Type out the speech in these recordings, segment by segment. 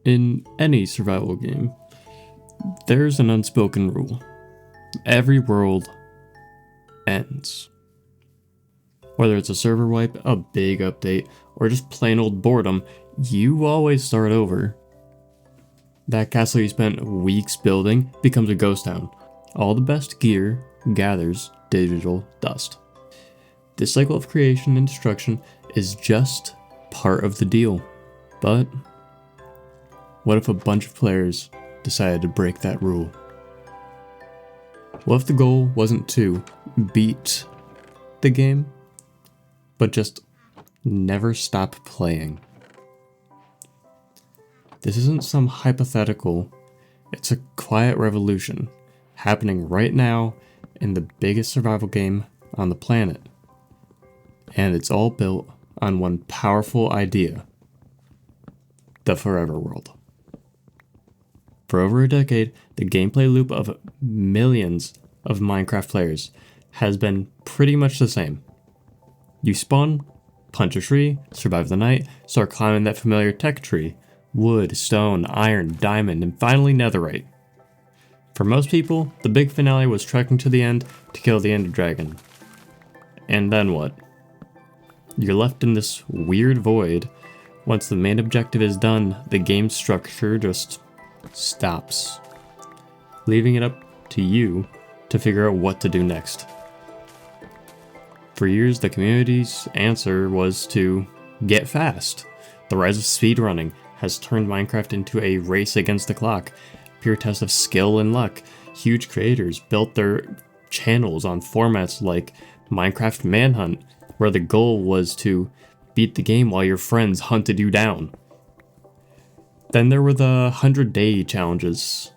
In any survival game, there's an unspoken rule. Every world ends. Whether it's a server wipe, a big update, or just plain old boredom, you always start over. That castle you spent weeks building becomes a ghost town. All the best gear gathers digital dust. This cycle of creation and destruction is just part of the deal. But what if a bunch of players decided to break that rule? What if the goal wasn't to beat the game, but just never stop playing? This isn't some hypothetical, it's a quiet revolution happening right now in the biggest survival game on the planet. And it's all built on one powerful idea: the forever world. For over a decade, the gameplay loop of millions of Minecraft players has been pretty much the same. You spawn, punch a tree, survive the night, start climbing that familiar tech tree: wood, stone, iron, diamond, and finally netherite. For most people, the big finale was trekking to the end to kill the Ender Dragon. And then what? You're left in this weird void. Once the main objective is done, the game's structure just stops, leaving it up to you to figure out what to do next. For years, the community's answer was to get fast. The rise of speedrunning has turned Minecraft into a race against the clock, pure test of skill and luck. Huge creators built their channels on formats like Minecraft Manhunt, where the goal was to beat the game while your friends hunted you down. Then there were the 100-day challenges,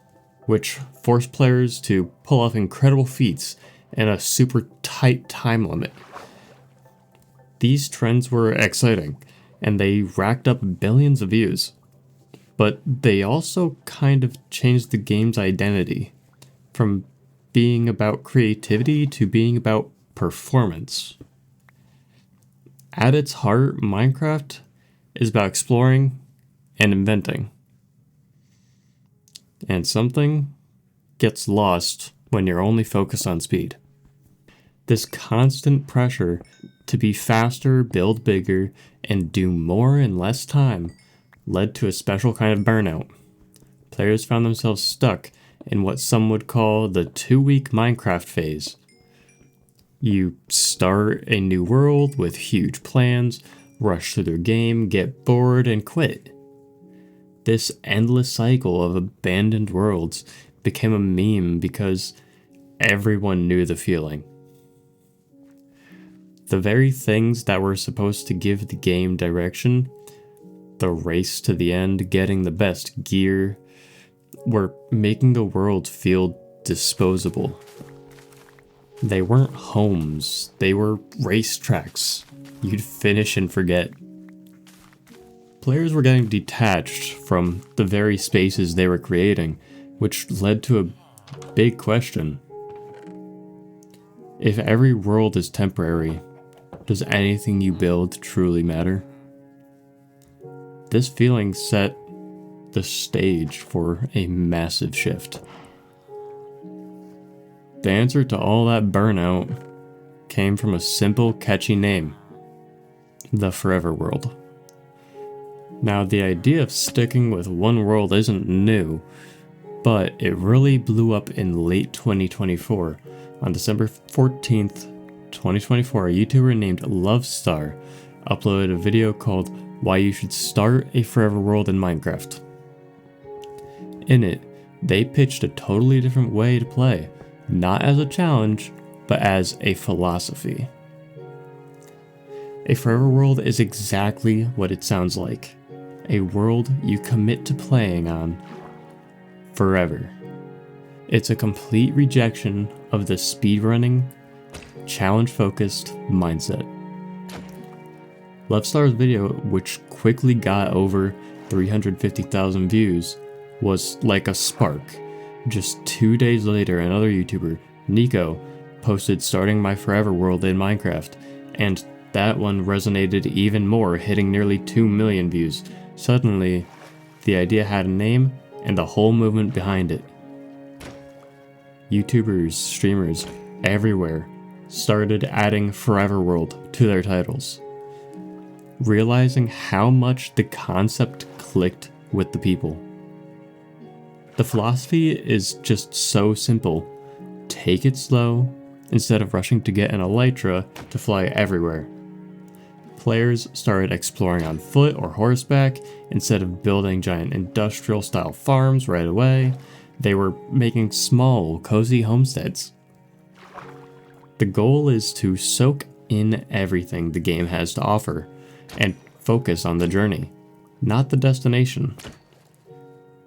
which forced players to pull off incredible feats in a super tight time limit. These trends were exciting, and they racked up billions of views. But they also kind of changed the game's identity, from being about creativity to being about performance. At its heart, Minecraft is about exploring and inventing. And something gets lost when you're only focused on speed. This constant pressure to be faster, build bigger, and do more in less time led to a special kind of burnout. Players found themselves stuck in what some would call the 2-week Minecraft phase. You start a new world with huge plans, rush through the game, get bored, and quit. This endless cycle of abandoned worlds became a meme because everyone knew the feeling. The very things that were supposed to give the game direction, the race to the end, getting the best gear, were making the world feel disposable. They weren't homes, they were racetracks you'd finish and forget. Players were getting detached from the very spaces they were creating, which led to a big question. If every world is temporary, does anything you build truly matter? This feeling set the stage for a massive shift. The answer to all that burnout came from a simple, catchy name: the Forever World. Now, the idea of sticking with one world isn't new, but it really blew up in late 2024. On December 14th, 2024, a YouTuber named Lovestar uploaded a video called "Why You Should Start a Forever World in Minecraft." In it, they pitched a totally different way to play, not as a challenge, but as a philosophy. A forever world is exactly what it sounds like: a world you commit to playing on forever. It's a complete rejection of the speedrunning, challenge-focused mindset. Lovestar's video, which quickly got over 350,000 views, was like a spark. Just 2 days later, another YouTuber, Nico, posted "Starting my forever world in Minecraft," and that one resonated even more, hitting nearly 2 million views. Suddenly, the idea had a name and the whole movement behind it. YouTubers, streamers, everywhere started adding Forever World to their titles, realizing how much the concept clicked with the people. The philosophy is just so simple. Take it slow instead of rushing to get an elytra to fly everywhere. Players started exploring on foot or horseback instead of building giant industrial-style farms right away. They were making small, cozy homesteads. The goal is to soak in everything the game has to offer and focus on the journey, not the destination.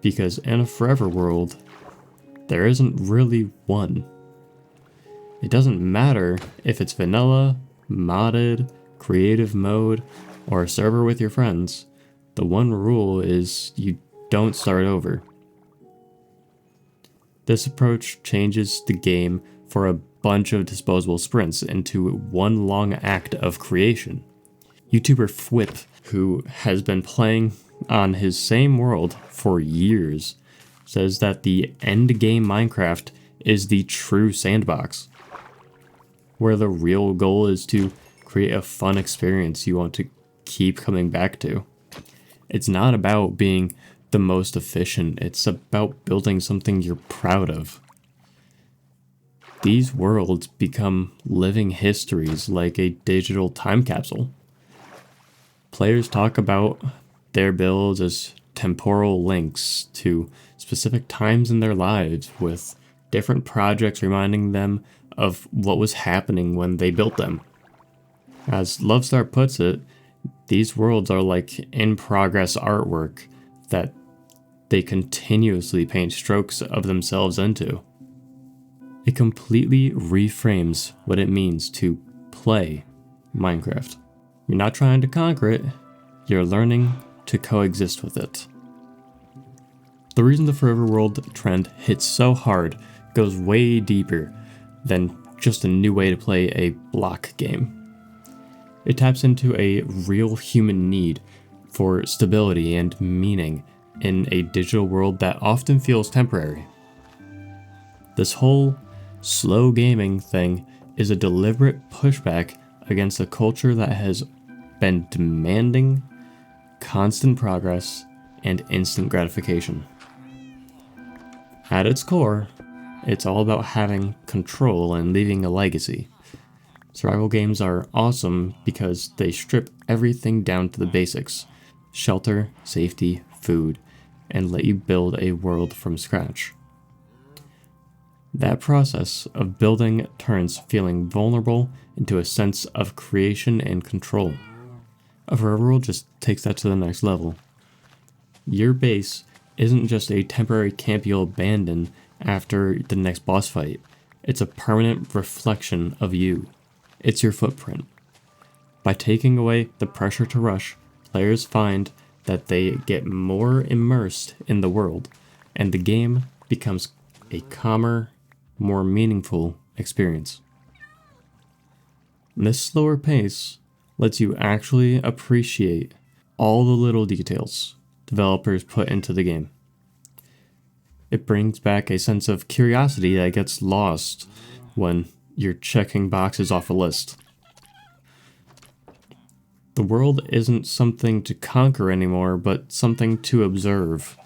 Because in a forever world, there isn't really one. It doesn't matter if it's vanilla, modded, creative mode, or a server with your friends. The one rule is you don't start over. This approach changes the game for a bunch of disposable sprints into one long act of creation. YouTuber Fwip, who has been playing on his same world for years, says that the endgame Minecraft is the true sandbox, where the real goal is to create a fun experience you want to keep coming back to. It's not about being the most efficient, it's about building something you're proud of. These worlds become living histories like a digital time capsule. Players talk about their builds as temporal links to specific times in their lives, with different projects reminding them of what was happening when they built them. As Lovestar puts it, these worlds are like in-progress artwork that they continuously paint strokes of themselves into. It completely reframes what it means to play Minecraft. You're not trying to conquer it, you're learning to coexist with it. The reason the Forever World trend hits so hard goes way deeper than just a new way to play a block game. It taps into a real human need for stability and meaning in a digital world that often feels temporary. This whole slow gaming thing is a deliberate pushback against a culture that has been demanding constant progress and instant gratification. At its core, it's all about having control and leaving a legacy. Survival games are awesome because they strip everything down to the basics: shelter, safety, food, and let you build a world from scratch. That process of building turns feeling vulnerable into a sense of creation and control. A Forever World just takes that to the next level. Your base isn't just a temporary camp you'll abandon after the next boss fight. It's a permanent reflection of you. It's your footprint. By taking away the pressure to rush, players find that they get more immersed in the world, and the game becomes a calmer, more meaningful experience. This slower pace lets you actually appreciate all the little details developers put into the game. It brings back a sense of curiosity that gets lost when you're checking boxes off a list. The world isn't something to conquer anymore, but something to observe.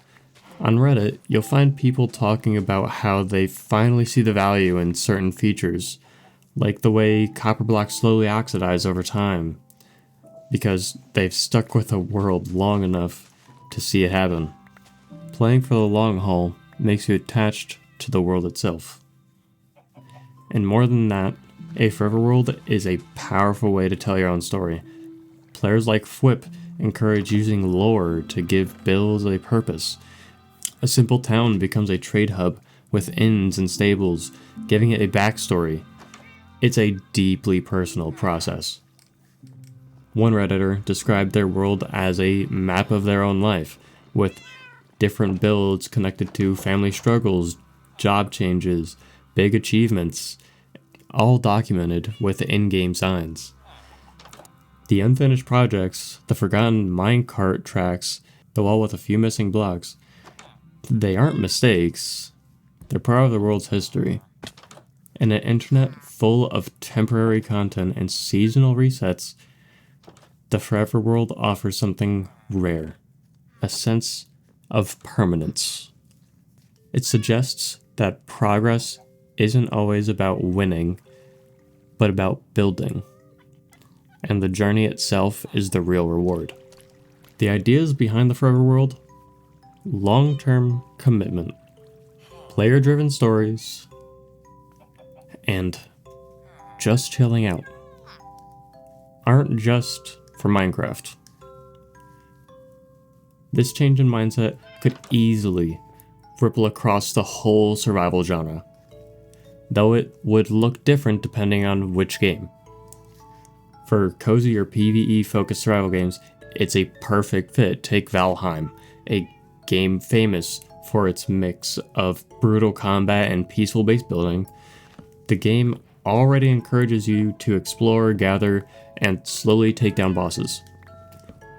On Reddit, you'll find people talking about how they finally see the value in certain features, like the way copper blocks slowly oxidize over time, because they've stuck with a world long enough to see it happen. Playing for the long haul makes you attached to the world itself. And more than that, a Forever World is a powerful way to tell your own story. Players like Fwip encourage using lore to give builds a purpose. A simple town becomes a trade hub with inns and stables, giving it a backstory. It's a deeply personal process. One Redditor described their world as a map of their own life, with different builds connected to family struggles, job changes, big achievements, all documented with in-game signs. The unfinished projects, the forgotten minecart tracks, though all with a few missing blocks. They aren't mistakes, they're part of the world's history. In an internet full of temporary content and seasonal resets, the Forever World offers something rare, a sense of permanence. It suggests that progress isn't always about winning, but about building. And the journey itself is the real reward. The ideas behind the Forever World: long-term commitment, player-driven stories, and just chilling out aren't just for Minecraft. This change in mindset could easily ripple across the whole survival genre, though it would look different depending on which game. For cozy or PvE-focused survival games, it's a perfect fit. Take Valheim, a game famous for its mix of brutal combat and peaceful base building. The game already encourages you to explore, gather, and slowly take down bosses,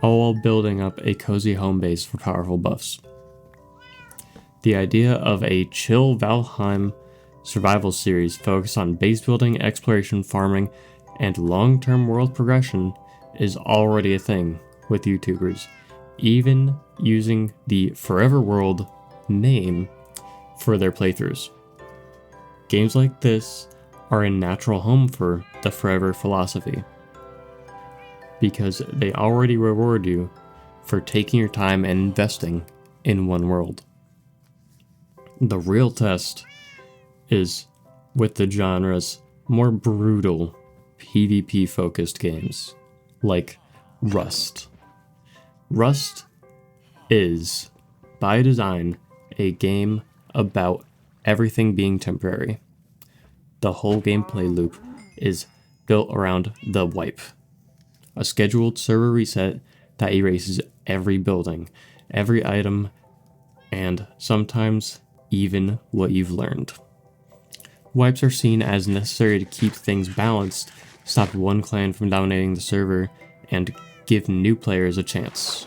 all while building up a cozy home base for powerful buffs. The idea of a chill Valheim survival series focused on base building, exploration, farming, and long-term world progression is already a thing with YouTubers, even using the Forever World name for their playthroughs. Games like this are a natural home for the Forever philosophy, because they already reward you for taking your time and investing in one world. The real test is with the genre's more brutal PvP-focused games, like Rust. Rust is, by design, a game about everything being temporary. The whole gameplay loop is built around the wipe, a scheduled server reset that erases every building, every item, and sometimes even what you've learned. Wipes are seen as necessary to keep things balanced, stop one clan from dominating the server, and give new players a chance.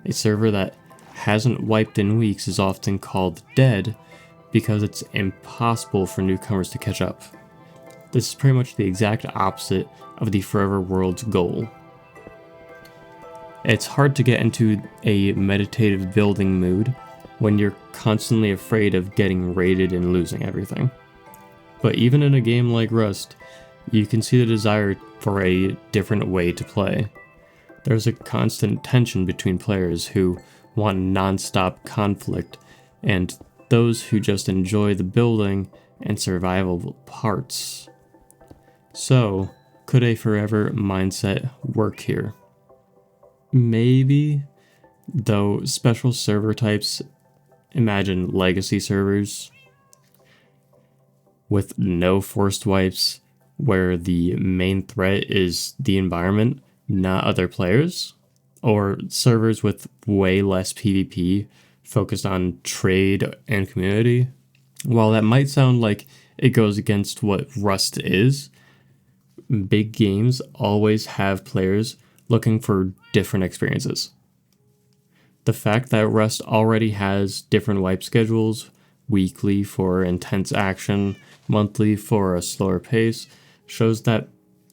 A server that hasn't wiped in weeks is often called dead because it's impossible for newcomers to catch up. This is pretty much the exact opposite of the Forever World's goal. It's hard to get into a meditative building mood when you're constantly afraid of getting raided and losing everything. But even in a game like Rust, you can see the desire for a different way to play. There's a constant tension between players who want non-stop conflict and those who just enjoy the building and survival parts. So, could a forever mindset work here? Maybe, though special server types, imagine legacy servers with no forced wipes, where the main threat is the environment, not other players, or servers with way less PvP focused on trade and community. While that might sound like it goes against what Rust is, big games always have players looking for different experiences. The fact that Rust already has different wipe schedules, weekly for intense action, monthly for a slower pace, shows that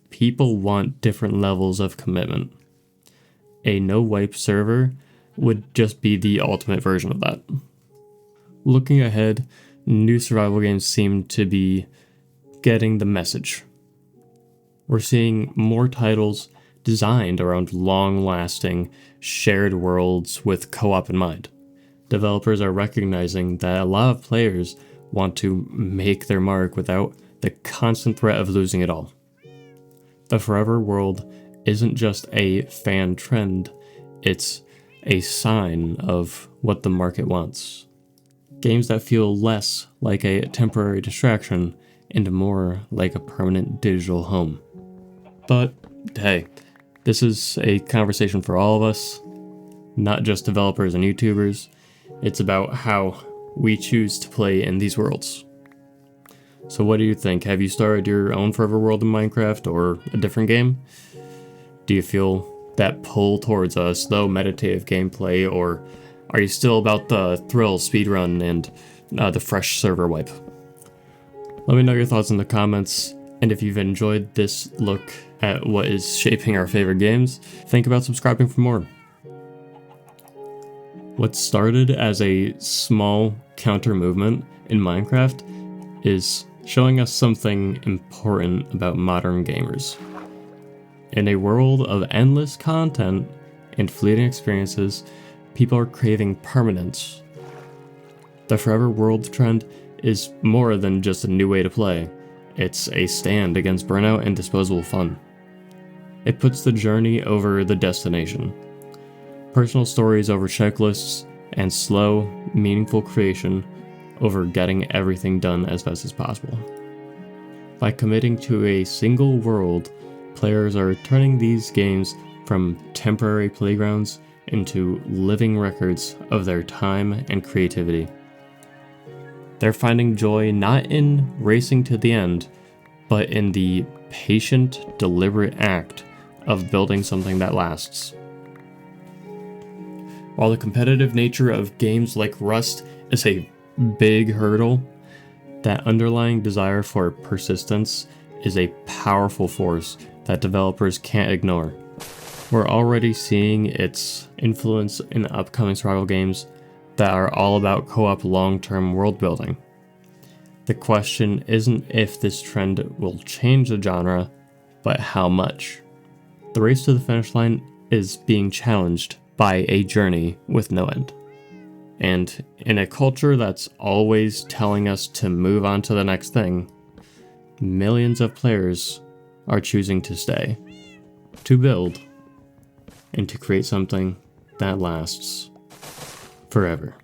people want different levels of commitment. A no-wipe server would just be the ultimate version of that. Looking ahead, new survival games seem to be getting the message. We're seeing more titles designed around long-lasting, shared worlds with co-op in mind. Developers are recognizing that a lot of players want to make their mark without the constant threat of losing it all. The Forever World isn't just a fan trend, it's a sign of what the market wants. Games that feel less like a temporary distraction and more like a permanent digital home. But hey, this is a conversation for all of us, not just developers and YouTubers. It's about how we choose to play in these worlds. So what do you think? Have you started your own Forever World in Minecraft or a different game? Do you feel that pull towards a slow meditative gameplay, or are you still about the thrill, speedrun, and the fresh server wipe? Let me know your thoughts in the comments, and if you've enjoyed this look at what is shaping our favorite games, think about subscribing for more. What started as a small counter movement in Minecraft is showing us something important about modern gamers. In a world of endless content and fleeting experiences, people are craving permanence. The forever world trend is more than just a new way to play. It's a stand against burnout and disposable fun. It puts the journey over the destination. Personal stories over checklists, and slow, meaningful creation over getting everything done as fast as possible. By committing to a single world, players are turning these games from temporary playgrounds into living records of their time and creativity. They're finding joy not in racing to the end, but in the patient, deliberate act of building something that lasts. While the competitive nature of games like Rust is a big hurdle, that underlying desire for persistence is a powerful force that developers can't ignore. We're already seeing its influence in upcoming survival games that are all about co-op long-term world building. The question isn't if this trend will change the genre, but how much. The race to the finish line is being challenged by a journey with no end. And in a culture that's always telling us to move on to the next thing, millions of players are choosing to stay, to build, and to create something that lasts forever.